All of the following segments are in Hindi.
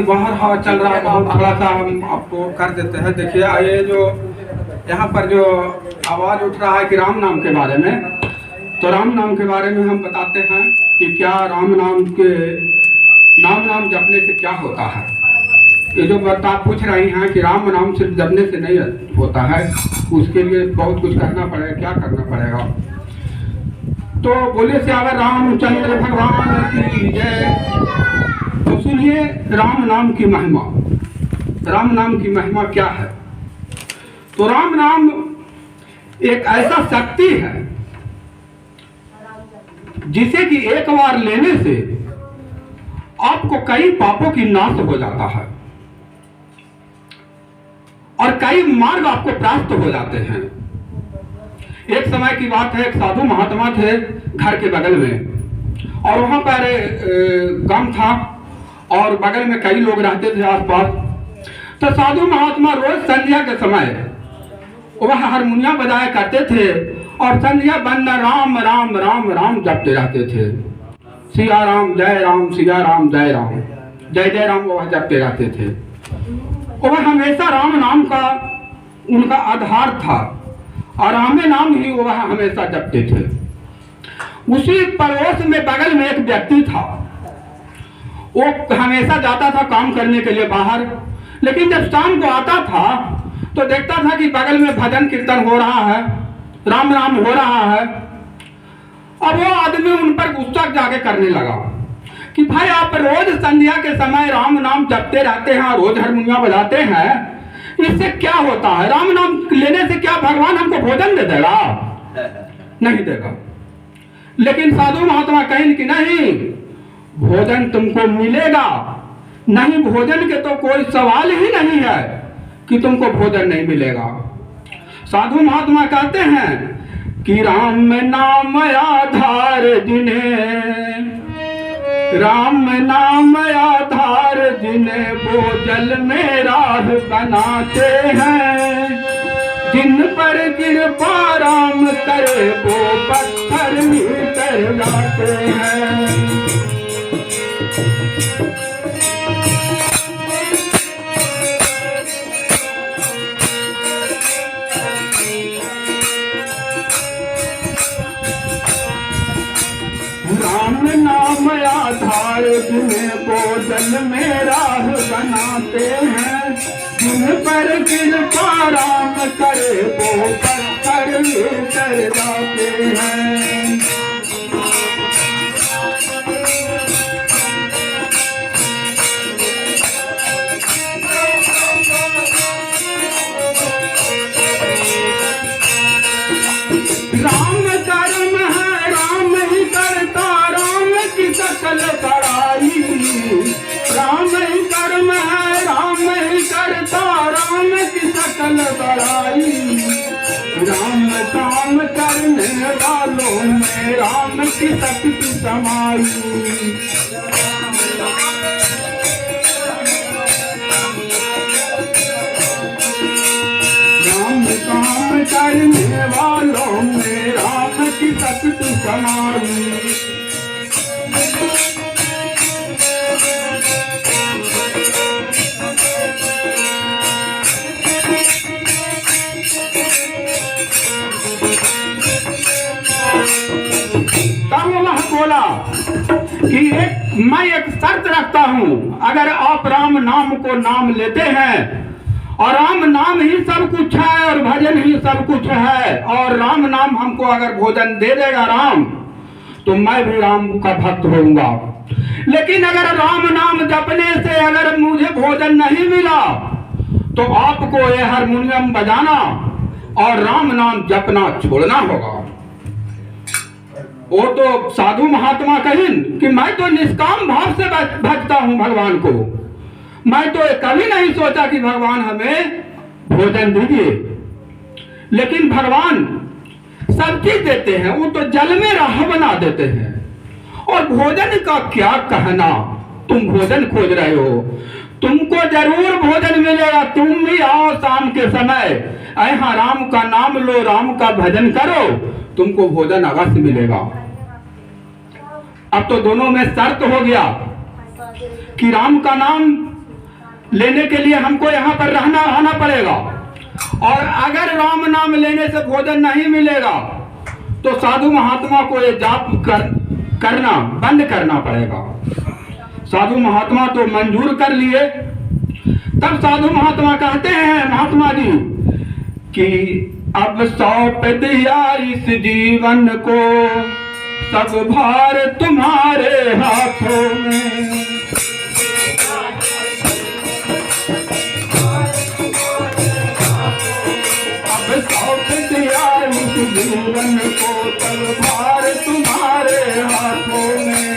बाहर हवा चल रहा है बहुत, थोड़ा सा हम आपको कर देते हैं। देखिए ये जो यहाँ पर जो आवाज़ उठ रहा है कि राम नाम के बारे में, तो राम नाम के बारे में हम बताते हैं कि क्या राम नाम जपने से क्या होता है। ये जो बात आप पूछ रही हैं कि राम नाम सिर्फ जपने से नहीं होता है, उसके लिए बहुत कुछ करना पड़ेगा। क्या करना पड़ेगा? तो बोले श्यावर रामचंद्र भगवान की जय। तो सुनिए राम नाम की महिमा। राम नाम की महिमा क्या है? तो राम नाम एक ऐसा शक्ति है जिसे कि एक बार लेने से आपको कई पापों की नाश हो जाता है और कई मार्ग आपको प्राप्त हो जाते हैं। एक समय की बात है, एक साधु महात्मा थे घर के बगल में, और वहां पर गांव था और बगल में कई लोग रहते थे आसपास। तो साधु महात्मा रोज संध्या के समय वह हारमोनियम बजाया करते थे और संध्या बंद राम राम राम राम जपते रहते थे। सिया राम जय राम, सिया राम जय राम, जय जय राम वह जपते रहते थे। वह हमेशा राम नाम का उनका आधार था और राम नाम ही वह हमेशा जपते थे। उसी पड़ोस में बगल में एक व्यक्ति था, वो हमेशा जाता था काम करने के लिए बाहर, लेकिन जब शाम को आता था तो देखता था कि बगल में भजन कीर्तन हो रहा है, राम नाम हो रहा है। अब वो आदमी उन पर गुस्सा जाके करने लगा कि भाई आप रोज संध्या के समय राम नाम जपते रहते हैं, रोज हारमोनियम बजाते हैं, इससे क्या होता है? राम नाम लेने से क्या भगवान हमको भोजन दे देगा? नहीं देगा। लेकिन साधु महात्मा कहें कि नहीं, भोजन तुमको मिलेगा। नहीं, भोजन के तो कोई सवाल ही नहीं है कि तुमको भोजन नहीं मिलेगा। साधु महात्मा कहते हैं कि राम नाम आधार जिन्हें, राम नाम आधार जिन्हें वो जल में राह बनाते हैं। जिन पर कृपा राम करे वो पत्थर में कर जाते हैं। राम नाम आधार जिन्हें वो जल में राह बनाते हैं। जिन पर कृपा राम करे वो पत्थर कर जाते हैं। राम कर्म है राम ही करता, राम की सकल बड़ाई। राम ही कर्म है राम ही करता, राम की सकल बड़ाई। राम काम करने वालों में राम की शक्ति समाई। राम काम करने वालों में राम की शक्ति समाई। तब वह बोला कि मैं एक शर्त रखता हूं, अगर आप राम नाम को नाम लेते हैं और राम नाम ही सब कुछ है और भजन ही सब कुछ है, और राम नाम हमको अगर भोजन दे देगा राम, तो मैं भी राम का भक्त होऊंगा। लेकिन अगर राम नाम जपने से अगर मुझे भोजन नहीं मिला तो आपको ये हारमोनियम बजाना और राम नाम जपना छोड़ना होगा। वो तो साधु महात्मा कहें कि मैं तो निष्काम भाव से भजता हूं भगवान को, मैं तो कभी नहीं सोचा कि भगवान हमें भोजन दीजिए। लेकिन भगवान सब चीज देते हैं, वो तो जल में राह बना देते हैं। और भोजन का क्या कहना, तुम भोजन खोज रहे हो, तुमको जरूर भोजन मिलेगा। तुम भी आओ शाम के समय, यहाँ राम का नाम लो, राम का भजन करो, तुमको भोजन अवश्य मिलेगा। अब तो दोनों में शर्त हो गया कि राम का नाम लेने के लिए हमको यहाँ पर रहना आना पड़ेगा। और अगर राम नाम लेने से भोजन नहीं मिलेगा तो साधु महात्मा को ये जाप करना बंद करना पड़ेगा। साधु महात्मा तो मंजूर कर लिए। तब साधु महात्मा कहते हैं महात्मा जी कि अब सौंप दिया इस जीवन को, सब भार तुम्हारे हाथों में। अब सौंप दिया इस जीवन को, सब भार तुम्हारे हाथों में।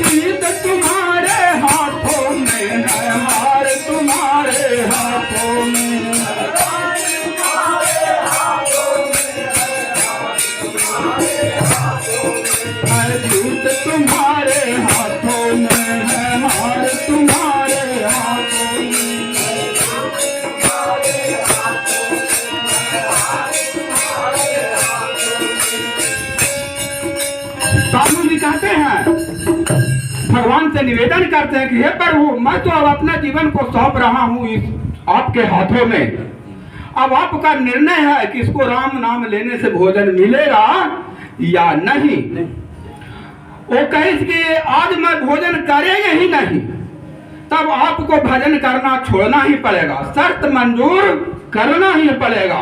जीत तुम्हारे हाथों में है, हार तुम्हारे हाथों में। जीत तुम्हारे हाथों में है, हार तुम्हारे हाथों में। साधु जी कहते हैं, भगवान से निवेदन करते हैं कि हे प्रभु, मैं तो अब अपना जीवन को सौंप रहा हूँ इस आपके हाथों में। अब आपका निर्णय है कि इसको राम नाम लेने से भोजन मिलेगा या नहीं। वो कहे कि आज मैं भोजन करेंगे ही नहीं, तब आपको भजन करना छोड़ना ही पड़ेगा, शर्त मंजूर करना ही पड़ेगा।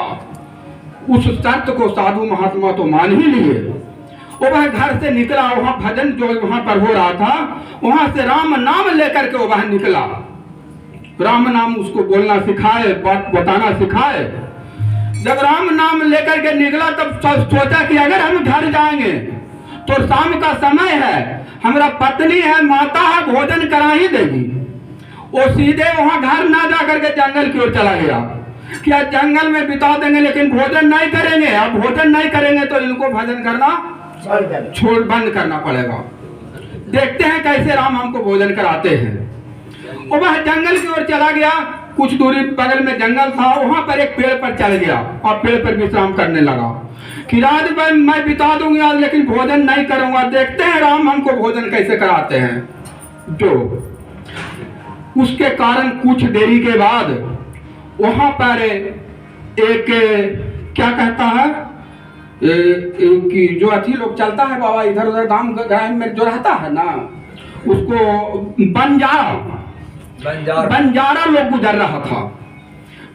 उस शर्त को साधु महात्मा तो मान ही लिए। वह घर से निकला, वहां भजन जो वहां पर हो रहा था वहां से राम नाम लेकर के वह निकला। राम नाम उसको बोलना सिखाए, बात बताना सिखाए। जब राम नाम लेकर के निकला तब सोचा कि अगर हम घर जाएंगे तो शाम का समय है, हमारा पत्नी है, माता है, भोजन करा ही देगी। वो सीधे वहां घर ना जा करके जंगल की ओर चला गया। क्या जंगल में बिता देंगे लेकिन भोजन नहीं करेंगे। अब भोजन नहीं करेंगे तो इनको भजन करना छोड़ बंद करना पड़ेगा। देखते हैं कैसे राम हमको भोजन कराते हैं। और वह जंगल की ओर चला गया। कुछ दूरी बगल में जंगल था, वहां पर एक पेड़ पर चढ़ गया और पेड़ पर विश्राम करने लगा कि रात भर मैं बिता दूंगी आज, लेकिन भोजन नहीं करूंगा। देखते हैं राम हमको भोजन कैसे कराते हैं। जो उसके कारण कुछ देरी के बाद वहां पर एक क्या कहता है कि जो अथी लोग चलता है बाबा इधर उधर गांव ग्राम में जो रहता है ना, उसको बंजारा लोग गुजर रहा था।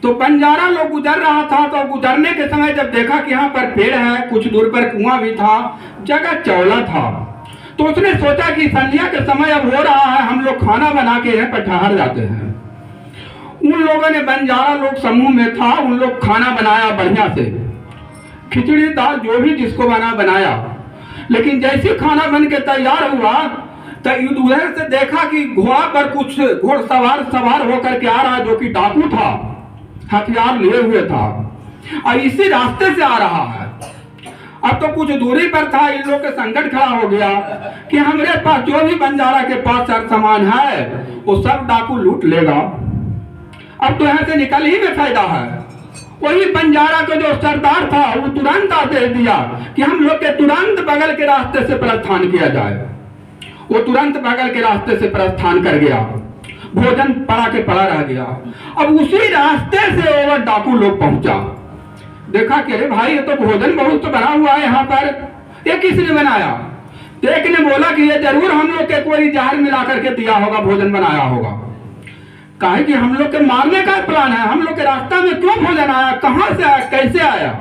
तो बंजारा लोग गुजर रहा था तो गुजरने के समय जब देखा कि यहाँ पर पेड़ है, कुछ दूर पर कुआं भी था, जगह चौड़ा था, तो उसने सोचा कि संध्या के समय अब हो रहा है, हम लोग खाना बना के यहाँ पर ठहर जाते हैं। उन लोगों ने, बंजारा लोग समूह में था, उन लोग खाना बनाया बढ़िया से, खिचड़ी दाल जो भी जिसको बनाया। लेकिन जैसे खाना बन के तैयार हुआ तो उधर से देखा कि घोड़ा पर कुछ घोड़सवार सवार होकर के आ रहा, जो कि डाकू था, हथियार लिए हुए था और इसी रास्ते से आ रहा है। अब तो कुछ दूरी पर था, इन लोग के संकट खड़ा हो गया कि हमारे पास जो भी बंजारा के पास सर सामान है वो सब डाकू लूट लेगा। अब तो यहाँ से निकल ही में फायदा है। वही बंजारा का जो सरदार था वो तुरंत आदेश दिया कि हम लोग के तुरंत बगल के रास्ते से प्रस्थान किया जाए। वो तुरंत बगल के रास्ते से प्रस्थान कर गया, भोजन पड़ा के पड़ा रह गया। अब उसी रास्ते से वो डाकू लोग पहुंचा, देखा कि अरे भाई ये तो भोजन बहुत तो बना हुआ है यहाँ पर, ये किसने बनाया। तो एक ने बोला कि ये जरूर हम लोग के कोई जहर मिला करके दिया होगा, भोजन बनाया होगा। कहे कि हम लोग के मारने का प्लान है, हम लोग के रास्ता में क्यों भोजन आया, कहां से आया, कैसे आया।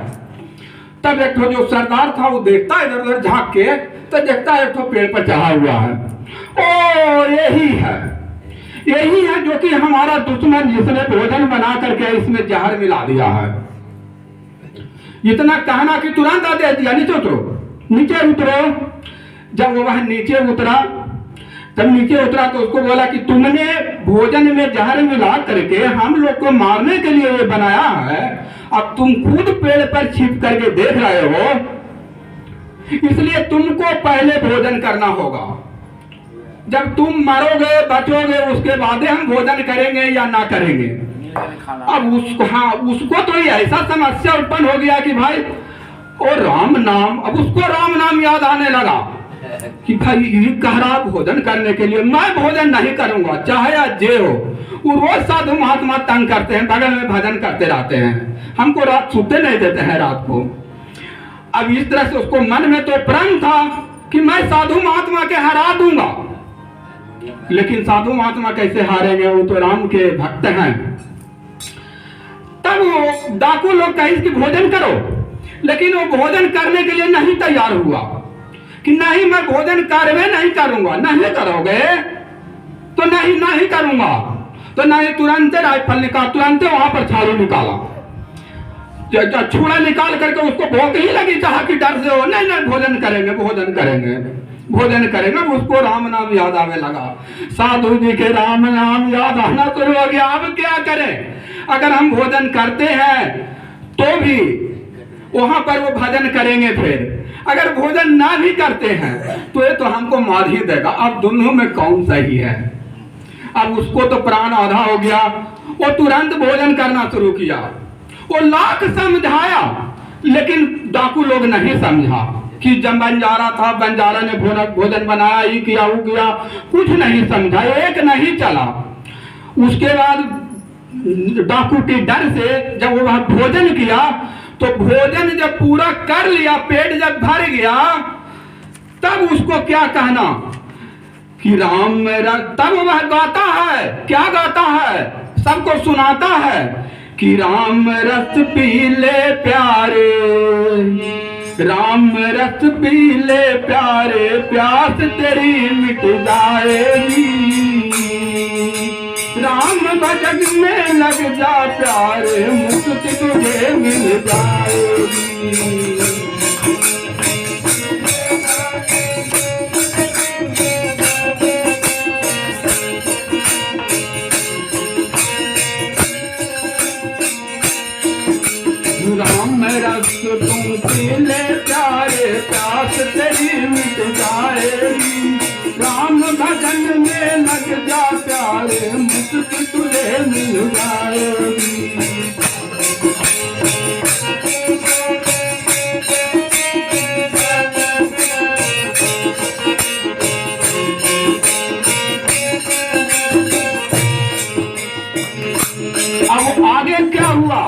तब एक जो सरदार था वो देखता इधर उधर झांक के, तो देखता है एक पेड़ पर चढ़ा हुआ है। ओ यही है जो कि हमारा दुश्मन, जिसने भोजन बना करके इसमें जहर मिला दिया है। इतना कहना कि तुरंत आदेश दिया नीचे उतरो, नीचे उतरो। जब वह नीचे उतरा, जब नीचे उतरा तो उसको बोला कि तुमने भोजन में जहर मिला करके हम लोग को मारने के लिए ये बनाया है, अब तुम खुद पेड़ पर छिप करके देख रहे हो, इसलिए तुमको पहले भोजन करना होगा। जब तुम मरोगे बचोगे उसके बाद हम भोजन करेंगे या ना करेंगे। अब उसको तो ये ऐसा समस्या उत्पन्न हो गया कि भाई और राम नाम, अब उसको राम नाम याद आने लगा कि भाई ये कह रहा भोजन करने के लिए, मैं भोजन नहीं करूंगा चाहे आज जे हो। वो रोज साधु महात्मा तंग करते हैं, बगल में भजन करते रहते हैं, हमको रात सोते नहीं देते हैं रात को। अब इस तरह से उसको मन में तो प्रण था कि मैं साधु महात्मा के हरा दूंगा, लेकिन साधु महात्मा कैसे हारेंगे, वो तो राम के भक्त हैं। तब वो डाकू लोग कहे कि भोजन करो, लेकिन वो भोजन करने के लिए नहीं तैयार हुआ कि नहीं मैं भोजन करवे नहीं करूंगा। नहीं करोगे तो नहीं करूंगा, तो नहीं तुरंत राइफल निकाल, तुरंत वहां पर छालू निकाला, छुरा निकाल करके उसको भोग ही लगी चाह की डर से हो, नहीं भोजन करेंगे भोजन करेंगे भोजन करेंगे। उसको राम नाम याद आने लगा, साधु जी के राम नाम याद आना शुरू हो गया। अब क्या करें, अगर हम भोजन करते हैं तो भी वहां पर वो भजन करेंगे, फिर अगर भोजन ना भी करते हैं तो ये तो हमको मार ही देगा। अब दोनों में कौन सही है। अब उसको तो प्राण आधा हो गया, वो तुरंत भोजन करना शुरू किया। वो लाख समझाया, लेकिन डाकू लोग नहीं समझा कि जब बंजारा था, बंजारा ने भोजन बनाया, ये किया वो किया, कुछ नहीं समझा, एक नहीं चला। उसके बाद डाकू के डर से जब वो भोजन किया तो भोजन जब पूरा कर लिया, पेट जब भर गया, तब उसको क्या कहना कि राम मेरा, तब वह गाता है, क्या गाता है, सबको सुनाता है कि राम रस पी ले प्यारे, राम रस पी ले प्यारे, प्यास तेरी मिट जाएगी, राम भजन में लग जा प्यारे, मुक्ति तुझे मिल जाएगी। राम रस तुम पी ले प्यारे, प्यास तेरी मिट जाएगी, राम भजन में लग जा प्यारे, मुक्ति तुझे मिल जाएगी। अब आगे क्या हुआ,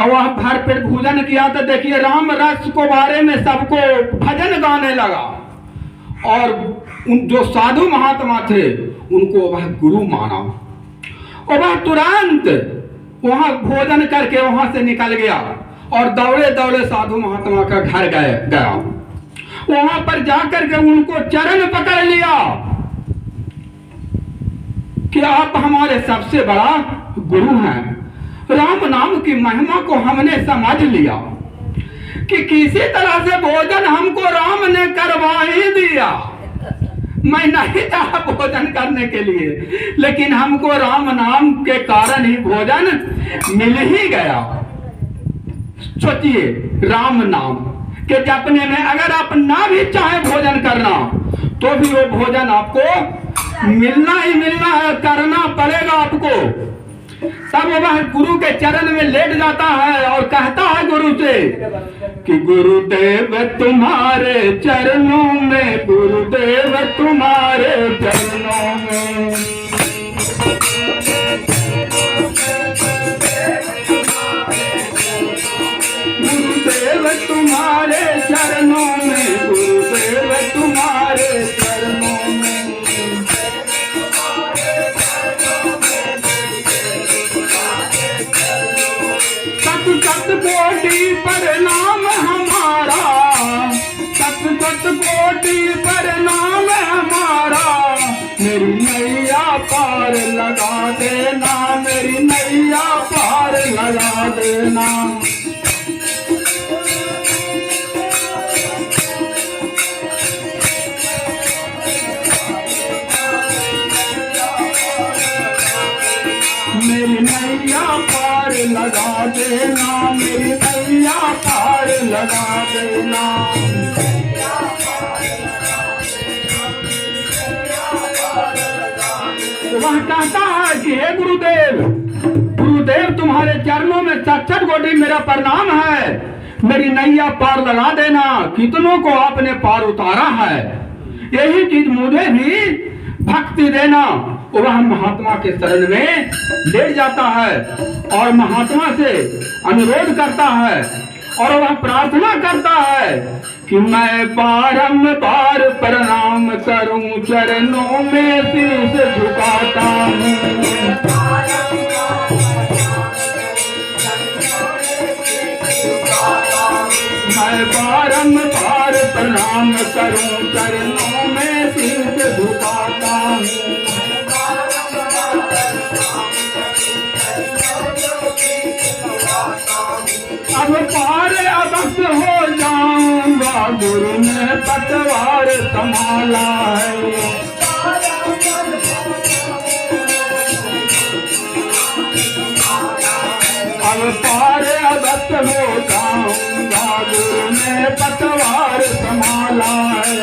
वह भर पेट भोजन किया तो देखिए राम रस को बारे में सबको भजन गाने लगा, और उन जो साधु महात्मा थे उनको वह गुरु माना, और वह तुरंत वहां भोजन करके वहां से निकल गया और दौड़े दौड़े साधु महात्मा का घर गया। वहां पर जाकर के उनको चरण पकड़ लिया कि आप हमारे सबसे बड़ा गुरु हैं, राम नाम की महिमा को हमने समझ लिया कि किसी तरह से भोजन हमको राम ने करवा ही दिया। मैं नहीं चाहा भोजन करने के लिए, लेकिन हमको राम नाम के कारण ही भोजन मिल ही गया। सोचिए, राम नाम के जपने में अगर आप ना भी चाहे भोजन करना तो भी वो भोजन आपको मिलना ही मिलना है, करना पड़ेगा आपको। तब वह गुरु के चरण में लेट जाता है और कहता है गुरु से कि गुरुदेव तुम्हारे चरणों में, गुरुदेव तुम्हारे चरणों में, गुरुदेव तुम्हारे चरणों में, गुरुदेव तुम्हारे चरणों में, सत कोटि प्रणाम हमारा, सत कोटि प्रणाम हमारा, मेरी नैया पार लगा देना, मेरी नैया पार लगा देना। मेरी नैया पार लगा देना, मेरी नैया पार लगा देना। वह कहता है कि हे गुरुदेव, गुरुदेव तुम्हारे चरणों में 66 कोटि मेरा प्रणाम है, मेरी नैया पार लगा देना, कितनों को आपने पार उतारा है, यही चीज मुझे भी भक्ति देना। वह महात्मा के शरण में लेट जाता है और महात्मा से अनुरोध करता है और वह प्रार्थना करता है कि मैं बारंबार प्रणाम करूं, चरणों में शीश झुकाता हूं। मैं बारंबार प्रणाम करूं, चरणों में शीश झुकाता हूं। अब पार अवश्य हो जाऊंगा, गुरु ने पतवार संभाला है। अब पार अवश्य हो जाऊंगा, गुरु ने पतवार संभाला है।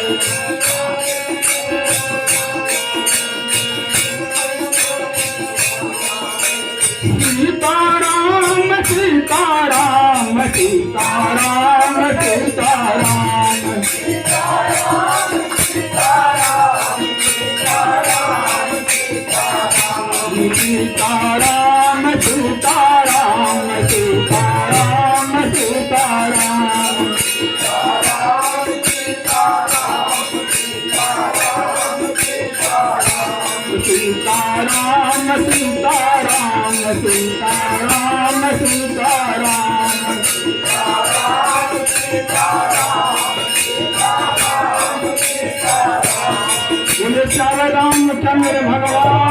सीताराम सीताराम सीताराम सीताराम सीताराम सीताराम सीताराम सीताराम सीताराम सीताराम सीताराम सीताराम सीताराम सीताराम बोले श्री रामचंद्र भगवान।